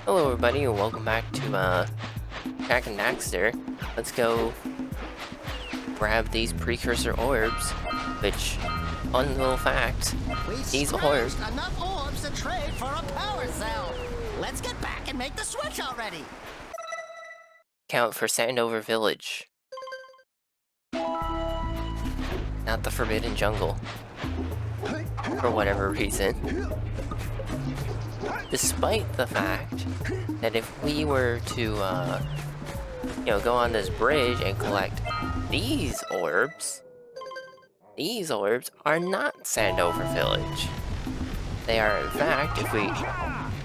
Hello everybody and welcome back to Jak and Daxter. Let's go grab these precursor orbs, which, fun little fact, these orbs enough orbs to trade for a power cell. Let's get back and make the switch already. count for Sandover Village. Not the Forbidden Jungle. For whatever reason. Despite the fact that if we were to, go on this bridge and collect these orbs are not Sandover Village. They are, in fact, if we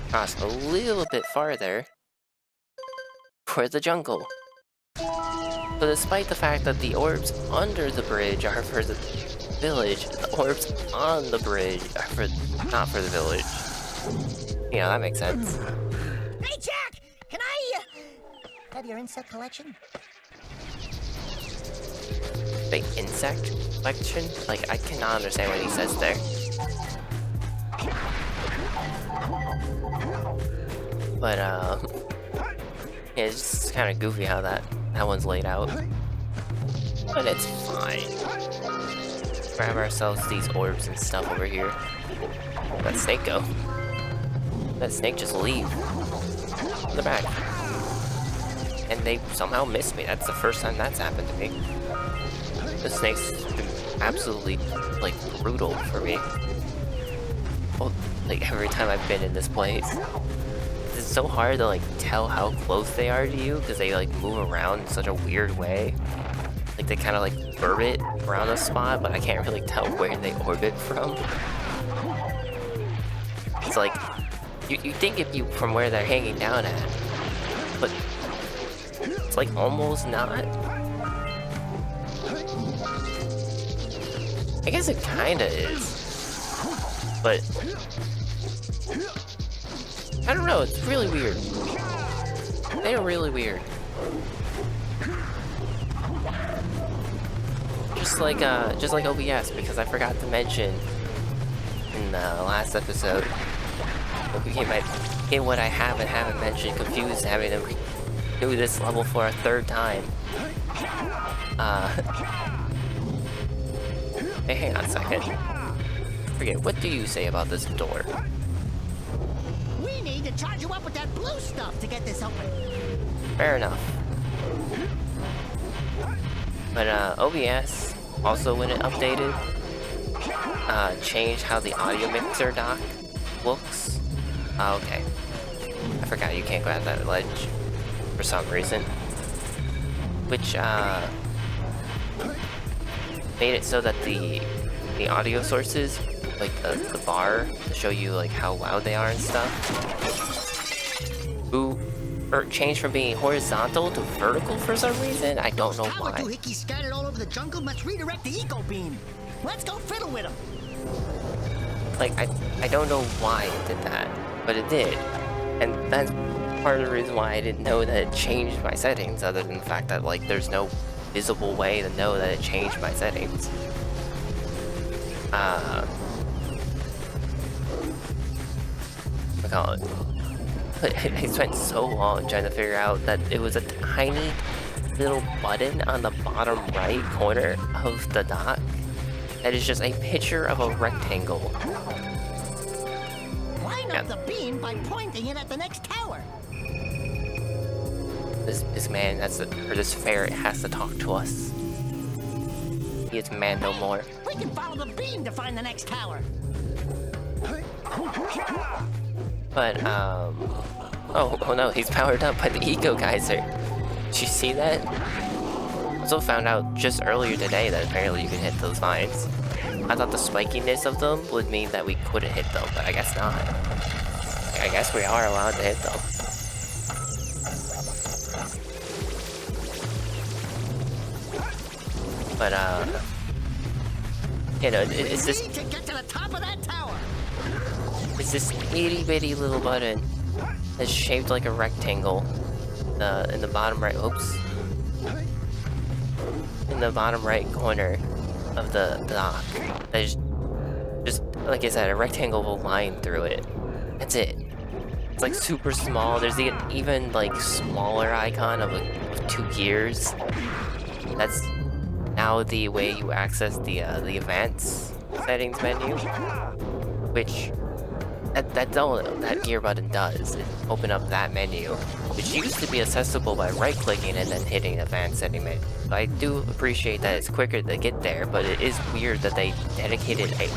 cross a little bit farther, for the jungle. So despite the fact that the orbs under the bridge are for the village, the orbs on the bridge are not for the village. You know, that makes sense. Hey, Jack! Can I, have your insect collection? The insect collection? Like, I cannot understand what he says there. But, yeah, it's just kind of goofy how that one's laid out. But it's fine. Grab ourselves these orbs and stuff over here. Where'd that snake go? That snake just leave. In the back. And they somehow missed me. That's the first time that's happened to me. The snake's been absolutely, like, brutal for me. Well, like, every time I've been in this place. It's so hard to, like, tell how close they are to you, because they, like, move around in such a weird way. Like, they kind of, like, orbit around a spot, but I can't really tell where they orbit from. It's like, you think it'd be from where they're hanging down at, but it's, like, almost not. I guess it kinda is, but I don't know, it's really weird. They're really weird. Just like OBS, because I forgot to mention in the last episode. In what I haven't mentioned, confused having to do this level for a third time. Hey, hang on a second. Forget, what do you say about this door? We need to charge you up with that blue stuff to get this open. Fair enough. But OBS, also when it updated, changed how the audio mixer dock looks. Oh, okay. I forgot you can't grab that ledge for some reason. Which, made it so that the audio sources, like the bar, to show you like how loud they are and stuff, changed from being horizontal to vertical for some reason. I don't know why. Power doohickeys scattered all over the jungle must redirect the eco beam. Let's go fiddle with them. Like, I don't know why it did that, but it did. And that's part of the reason why I didn't know that it changed my settings, other than the fact that, like, there's no visible way to know that it changed my settings. I call it. But I spent so long trying to figure out that it was a tiny little button on the bottom right corner of the dock that is just a picture of a rectangle. Line up the beam by pointing it at the next tower. This man this ferret has to talk to us. He is man no more. We can follow the beam to find the next tower. But, oh no, he's powered up by the Eco Geyser. Did you see that? Also found out just earlier today that apparently you can hit those vines. I thought the spikiness of them would mean that we couldn't hit them, but I guess not. I guess we are allowed to hit them. But, you know, it's this... We need to get to the top of that tower. It's this itty bitty little button that's shaped like a rectangle in the bottom right. Oops. In the bottom right corner of the dock. There's just like I said, a rectangle will line through it. That's it. It's like super small. There's an even like smaller icon of 2 gears. That's now the way you access the advanced settings menu, which that's all that gear button does, is open up that menu, which used to be accessible by right-clicking and then hitting advanced setting menu. So I do appreciate that it's quicker to get there, but it is weird that they dedicated a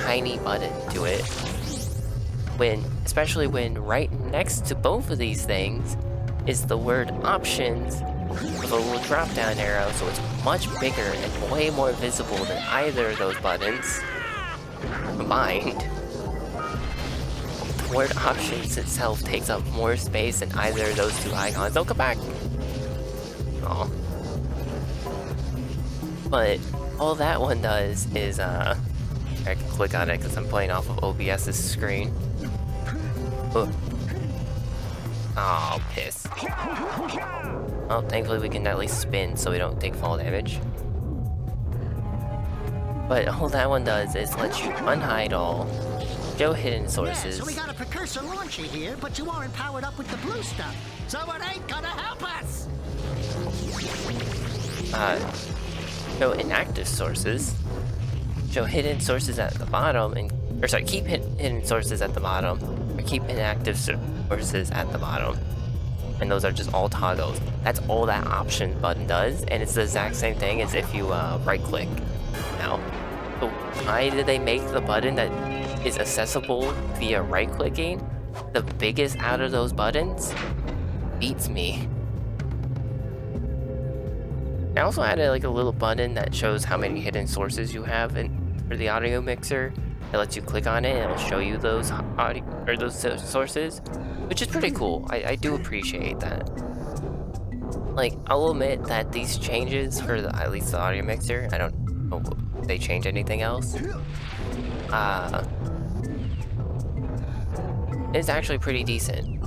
tiny button to it, especially when right next to both of these things is the word options with a little drop-down arrow, so it's much bigger and way more visible than either of those buttons combined. The word options itself takes up more space than either of those 2 icons. Don't come back! Aw. But all that one does is, I can click on it because I'm playing off of OBS's screen. Oh, piss. Well, thankfully we can at least spin so we don't take fall damage. But all that one does is let you unhide all, show hidden sources. Yeah, so we got a Precursor launcher here, but you aren't powered up with the blue stuff, so it ain't gonna help us! Show inactive sources, show hidden sources at the bottom, keep hidden sources at the bottom, or keep inactive sources at the bottom. And those are just all toggles. That's all that option button does, and it's the exact same thing as if you right-click now. So why did they make the button that is accessible via right-clicking the biggest out of those buttons? Beats me. I also added like a little button that shows how many hidden sources you have for the audio mixer. It lets you click on it and it'll show you those sources, which is pretty cool. I do appreciate that. Like, I'll admit that these changes for at least the audio mixer, I don't know if they change anything else. It's actually pretty decent.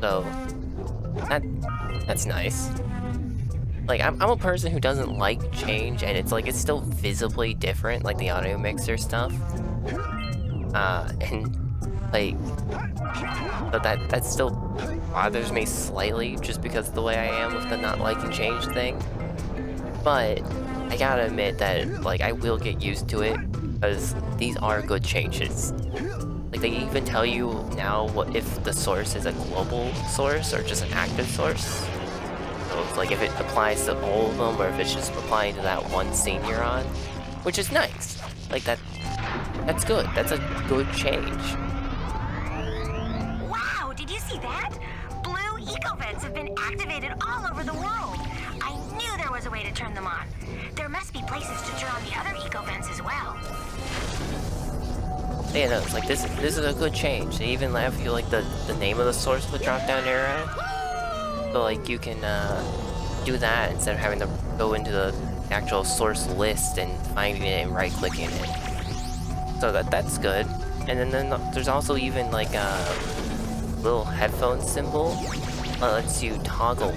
So that's nice. Like, I'm a person who doesn't like change, and it's still visibly different, like the audio mixer stuff. And like, but that still bothers me slightly, just because of the way I am with the not liking change thing. But I gotta admit that, like, I will get used to it, because these are good changes. Like, they even tell you now what if the source is a global source or just an active source. So it's like if it applies to all of them, or if it's just applying to that one scene you're on, which is nice. Like, that's good. That's a good change. Wow, did you see that? Blue eco vents have been activated all over the world. I knew there was a way to turn them on. There must be places to turn on the other eco vents as well. Yeah, no, it's like this is a good change. They even have you like the name of the source with a drop-down arrow. So like you can do that instead of having to go into the actual source list and finding it and right-clicking it. So that's good. And then there's also even like a little headphone symbol that lets you toggle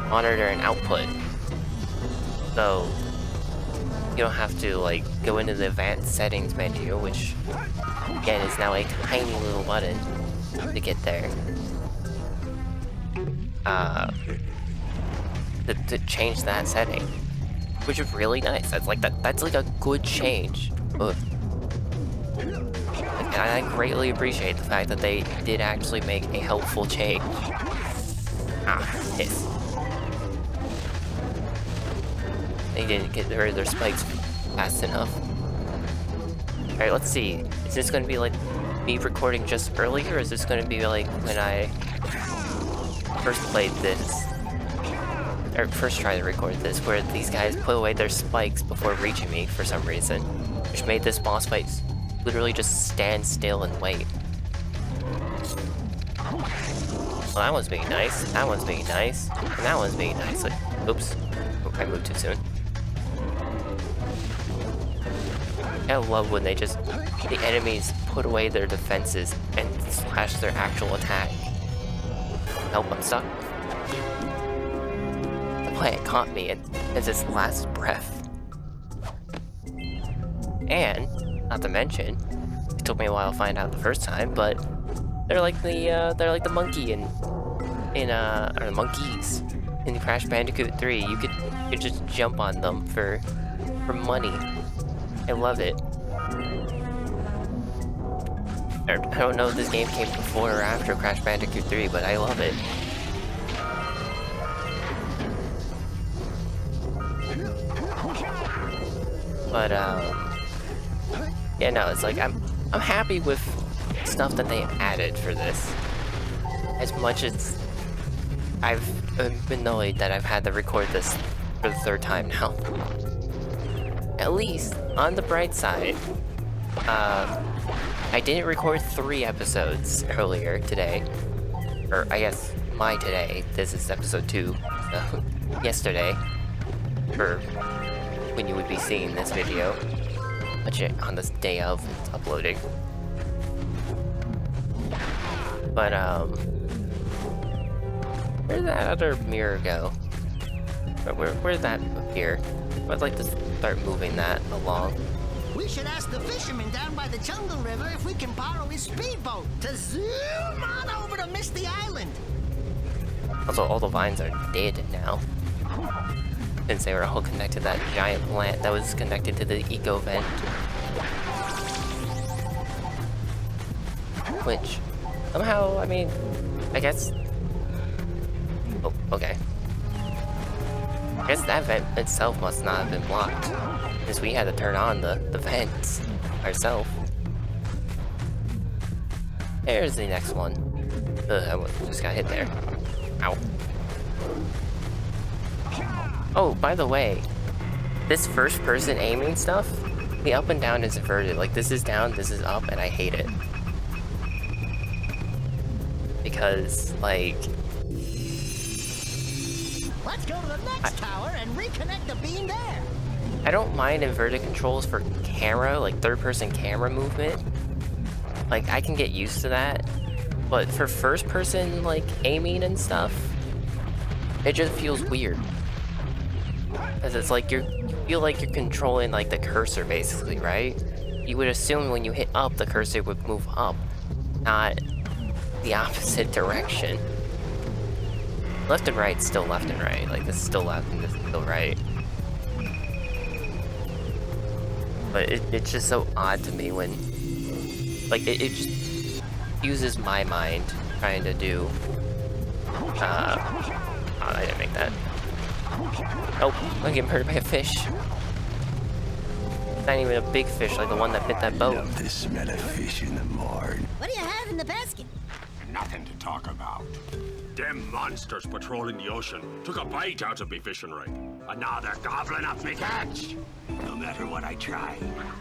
monitor and output. So you don't have to like go into the advanced settings menu, which again is now a tiny little button to get there. To change that setting, which is really nice. That's like a good change. And I greatly appreciate the fact that they did actually make a helpful change. Piss. They didn't get rid of their spikes fast enough. Alright, let's see. Is this gonna be like me recording just earlier, or is this gonna be like when I first played this? Or first tried to record this, where these guys put away their spikes before reaching me for some reason, which made this boss fight literally just stand still and wait. Well, that one's being nice, that one's being nice, and that one's being nice. Like, oops, I moved too soon. I love when the enemies put away their defenses and slash their actual attack. Nope, I'm stuck. The plant caught me as its last breath. And, Not to mention, it took me a while to find out the first time, but they're like the monkey or the monkeys in Crash Bandicoot 3. You could just jump on them for money. I love it. I don't know if this game came before or after Crash Bandicoot 3, but I love it. But yeah, no, it's like I'm happy with stuff that they added for this. As much as I've been annoyed that I've had to record this for the 3rd time now. At least, on the bright side, I didn't record 3 episodes earlier today. Or, I guess, my today. This is episode 2. So, yesterday. For when you would be seeing this video. Which, on this day of, it's uploading. But, where'd that other mirror go? Where'd that appear? I'd like to start moving that along. We should ask the fisherman down by the Jungle River if we can borrow his speedboat to zoom on over to Misty Island. Also, all the vines are dead now. Since they were all connected to that giant plant that was connected to the eco vent. Which, somehow, I mean, I guess... Oh, okay. I guess that vent itself must not have been blocked. Because we had to turn on the vents ourselves. There's the next one. I just got hit there. Ow. Oh, by the way, this first person aiming stuff, the up and down is inverted. Like, this is down, this is up, and I hate it. Because, like... Let's go to the next tower and reconnect the beam there. I don't mind inverted controls for camera, like third-person camera movement. Like, I can get used to that. But for first-person, like, aiming and stuff, it just feels weird. Because it's like you feel like you're controlling, like, the cursor, basically, right? You would assume when you hit up, the cursor would move up, not the opposite direction. Left and right, still left and right. Like, this is still left and this is still right. But it's just so odd to me when... Like, it just uses my mind trying to do... Oh, I didn't make that. Nope, I'm getting hurt by a fish. It's not even a big fish like the one that bit that boat. Love the smell of fish in the morning. What do you have in the basket? Nothing to talk about. Them monsters patrolling the ocean took a bite out of me fishing rig. And now they're gobbling up me catch. No matter what I try,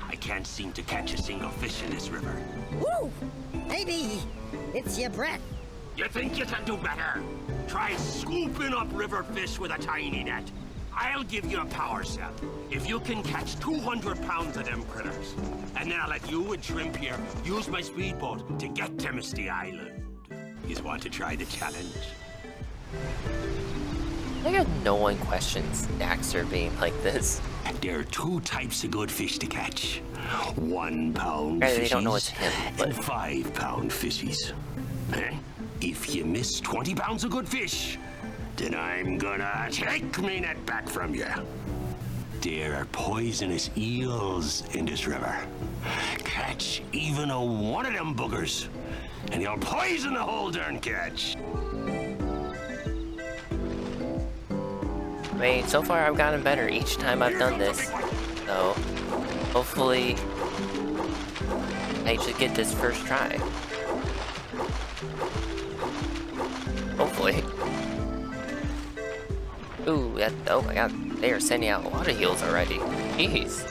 I can't seem to catch a single fish in this river. Woo! Maybe it's your breath. You think you can do better? Try scooping up river fish with a tiny net. I'll give you a power cell if you can catch 200 pounds of them critters. And then I'll let you and Shrimp here use my speedboat to get to Misty Island. You want to try the challenge? I got no one questions Daxter being like this. There are 2 types of good fish to catch. 1 pound Right, fishies they don't know it's him, but... and 5 pound fishies. If you miss 20 pounds of good fish, then I'm gonna take me net back from you. There are poisonous eels in this river. Catch even one of them boogers, and you'll poison the whole darn catch. I mean, so far I've gotten better each time I've done this. So, hopefully, I should get this first try. Hopefully. Ooh, oh my god, they are sending out a lot of heals already. Jeez.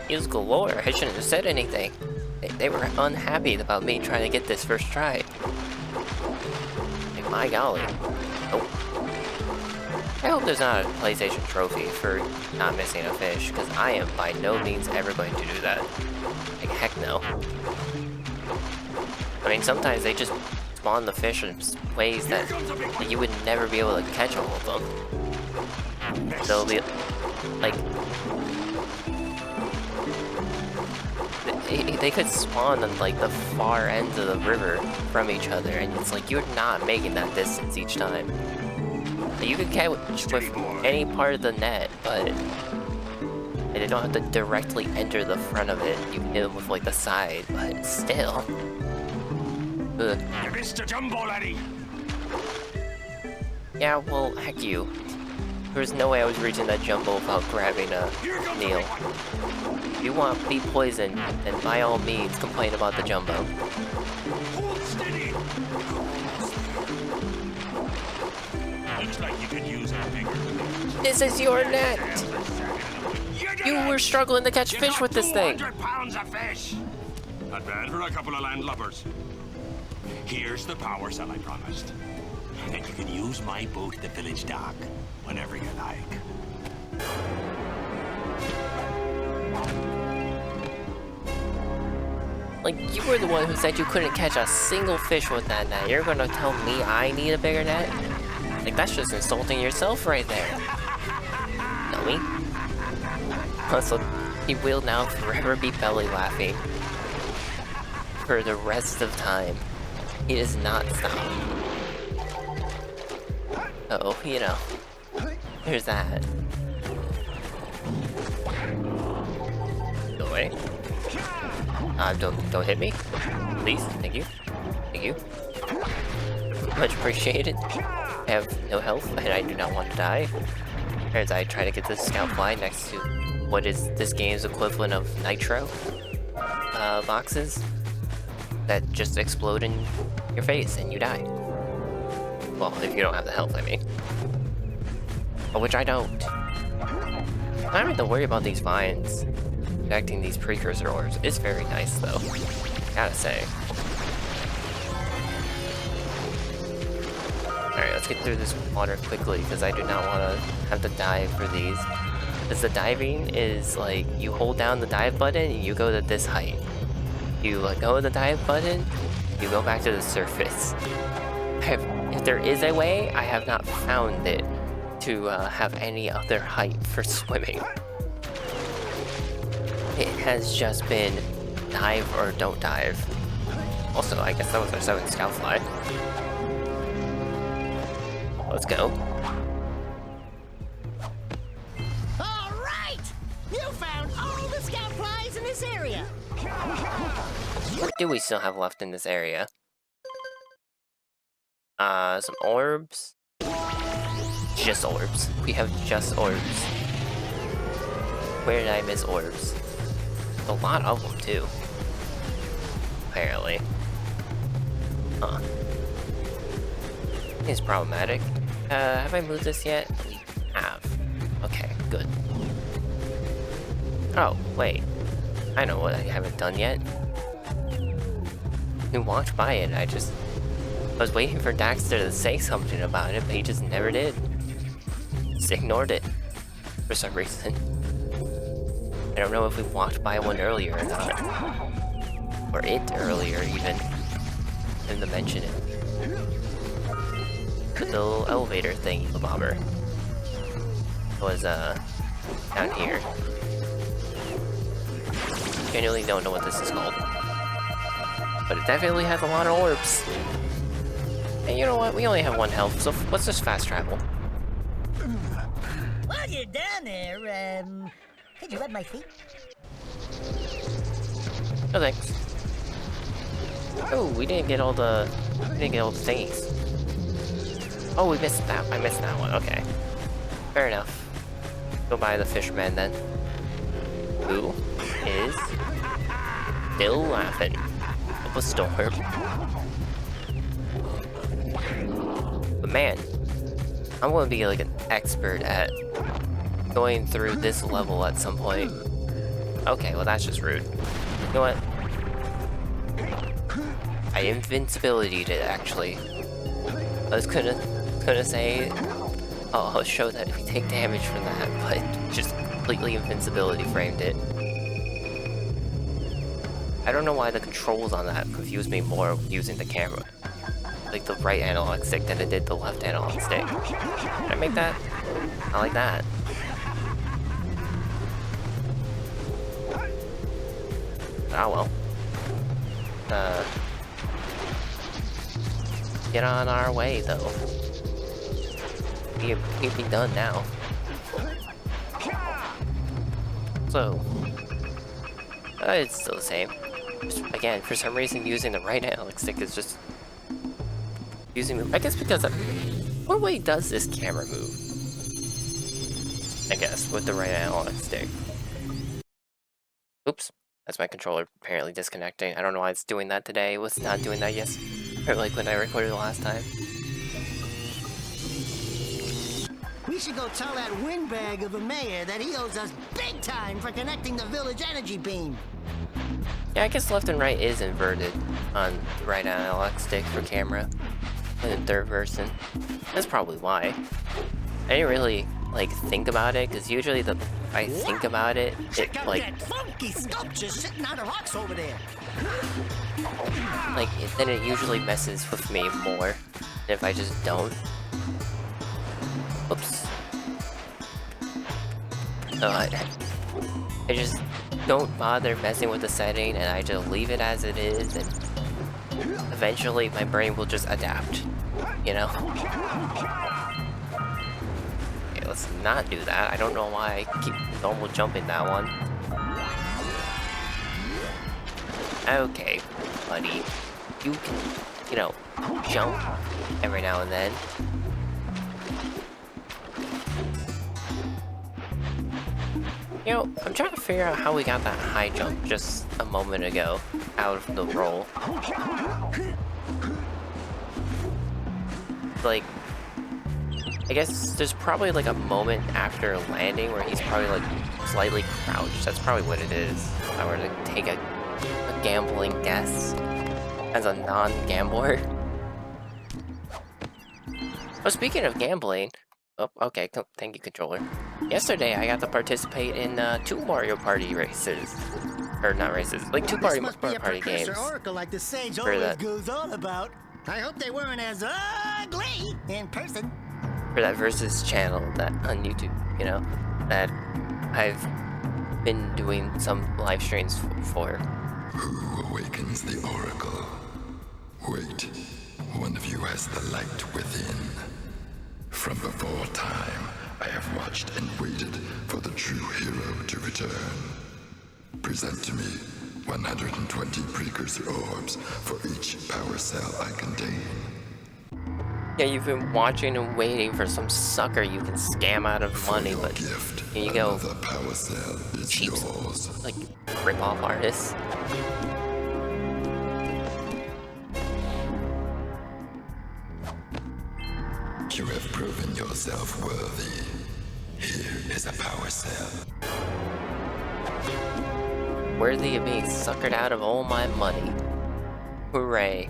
Heals galore, I shouldn't have said anything. They were unhappy about me trying to get this first try. Like, my golly. Oh. I hope there's not a PlayStation trophy for not missing a fish, because I am by no means ever going to do that. Like, heck no. I mean, sometimes they just spawn the fish in ways that you would never be able to catch all of them. They'll be, like... they could spawn on like the far ends of the river from each other, and it's like you're not making that distance each time. You could catch with any part of the net, but they don't have to directly enter the front of it. You can hit them with like the side, but still. Ugh. You missed a jumbo, laddie. Yeah, well, heck you. There's no way I was reaching that jumbo without grabbing a Neil. If you want to be poisoned, then by all means complain about the jumbo. Hold steady. Looks like you could use a bigger. This is your net! You were struggling to catch fish with this thing! 200 pounds of fish! Not bad for a couple of landlubbers. Here's the power cell I promised. And you can use my boat at the village dock whenever you like. Like, you were the one who said you couldn't catch a single fish with that net. You're gonna tell me I need a bigger net? Like, that's just insulting yourself right there. Know me? Also, he will now forever be belly laughing. For the rest of time. He does not stop. Uh-oh, you know. There's that. Go away. Don't hit me. Please, thank you. Thank you. Much appreciated. I have no health, and I do not want to die. As I try to get this scout fly next to what is this game's equivalent of nitro boxes that just explode in your face and you die. Well, if you don't have the health, I mean. But which I don't. I don't have to worry about these vines affecting these precursor ores. It's very nice, though. Gotta say. Alright, let's get through this water quickly, because I do not want to have to dive for these. Because the diving is like, you hold down the dive button and you go to this height. You let go of the dive button, you go back to the surface. If there is a way, I have not found it to have any other height for swimming. It has just been dive or don't dive. Also, I guess that was our 7th scout fly. Let's go. All right! You found all the scout flies in this area. What do we still have left in this area? Some orbs. Just orbs. We have just orbs. Where did I miss orbs? A lot of them, too. Apparently. Huh. It's problematic. Have I moved this yet? We have. Okay, good. Oh, wait. I know what I haven't done yet. We walked by it, I was waiting for Daxter to say something about it, but he just never did. Just ignored it. For some reason. I don't know if we walked by one earlier or not. Or it earlier, even. Him to mention it. The little elevator thing, the bobber. Was, down here. Genuinely don't know what this is called. But it definitely has a lot of orbs. And you know what? We only have 1 health, so let's just fast travel. While you're down there, could you rub my feet? No thanks. Oh, we didn't get all the thingies. Oh, we missed that. I missed that one. Okay. Fair enough. Go by the fisherman then. Who is still laughing up a storm. But man, I'm gonna be like an expert at going through this level at some point. Okay, well that's just rude. You know what? I invincibility-ed it actually. I was gonna say, oh, I'll show that we take damage from that, but just completely invincibility framed it. I don't know why the controls on that confused me more using the camera. Like the right analog stick than it did the left analog stick. Did I make that? I like that. Oh well. Get on our way though. We'd be done now. So, it's still the same. Just, again, for some reason, using the right analog stick is just using. I guess because what way does this camera move? I guess with the right analog stick. Oops, that's my controller apparently disconnecting. I don't know why it's doing that today. It was not doing that or like when I recorded the last time. We should go tell that windbag of a mayor that he owes us big time for connecting the village energy beam. Yeah, I guess left and right is inverted on the right analog stick for camera in the third person. That's probably why. I didn't really like think about it because usually if I think about it, Check it out like that funky sculpture sitting on the rocks over there. then it usually messes with me more than if I just don't. Oops. So I just don't bother messing with the setting and I just leave it as it is, and eventually my brain will just adapt, you know? Okay, let's not do that. I don't know why I keep normal jumping that one. Okay, buddy. You can, you know, jump every now and then. You know, I'm trying to figure out how we got that high jump just a moment ago out of the roll. Like, I guess there's probably like a moment after landing where he's probably like slightly crouched. That's probably what it is. If I were to take a gambling guess as a non-gambler. Oh, speaking of gambling, oh, okay, thank you, controller. Yesterday, I got to participate in 2 Mario Party races. Or not races, like 2 Mario Party games. Oracle like the sage For always that. goes on about. I hope they weren't as ugly in person. For that Versus channel that on YouTube, you know, that I've been doing some live streams for. Who awakens the oracle? Wait, one of you has the light within. From before time, I have watched and waited for the true hero to return. Present to me 120 precursor orbs for each power cell I contain. Yeah, you've been watching and waiting for some sucker you can scam out of money, but Gift, here you go. another power cell is Cheap, yours. like, rip-off artists. You have proven yourself worthy. Here is a power cell. Worthy of being suckered out of all my money. Hooray.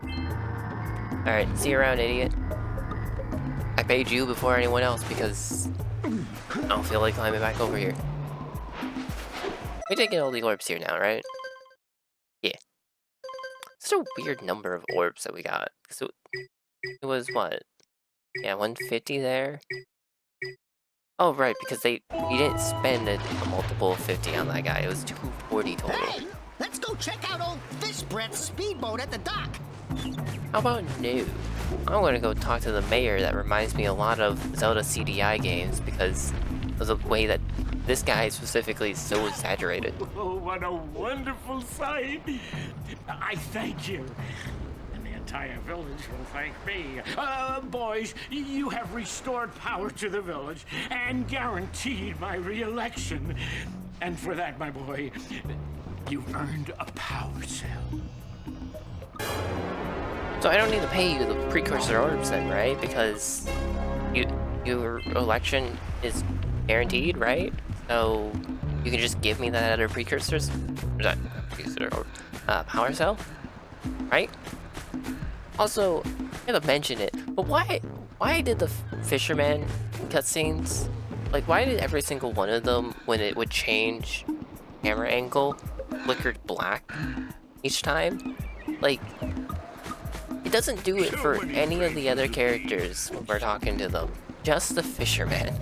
Alright, see you around, idiot. I paid you before anyone else because I don't feel like climbing back over here. We did get all the orbs here now, right? Yeah. It's a weird number of orbs that we got. So it was what? Yeah, 150 there. Oh, right, because you didn't spend a multiple of 50 on that guy. It was 240 total. Hey, let's go check out old Fish Breath's speedboat at the dock. How about no? I'm gonna go talk to the mayor. That reminds me a lot of Zelda CDI games because of the way that this guy specifically is so exaggerated. Oh, what a wonderful sight! I thank you. And the entire village will thank me. Boys, you have restored power to the village and guaranteed my re-election. And for that, my boy, you've earned a power cell. So I don't need to pay you the precursor orbs then, right? Because your election is guaranteed, right? So you can just give me that other precursors, or that precursor or power cell, right? Also, I gotta mention it, but why did the fisherman cutscenes, like why did every single one of them, when it would change camera angle, flickered black each time? Like, it doesn't do it for any of the other characters when we're talking to them. Just the fisherman.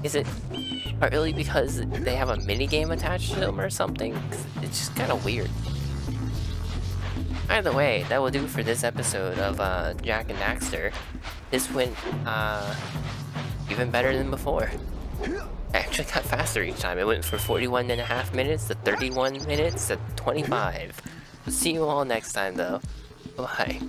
Is it Partly because they have a minigame attached to them or something. It's just kind of weird. Either way, that will do for this episode of Jak and Daxter. This went even better than before. I actually got faster each time. It went from 41.5 minutes to 31 minutes to 25. See you all next time though. Bye.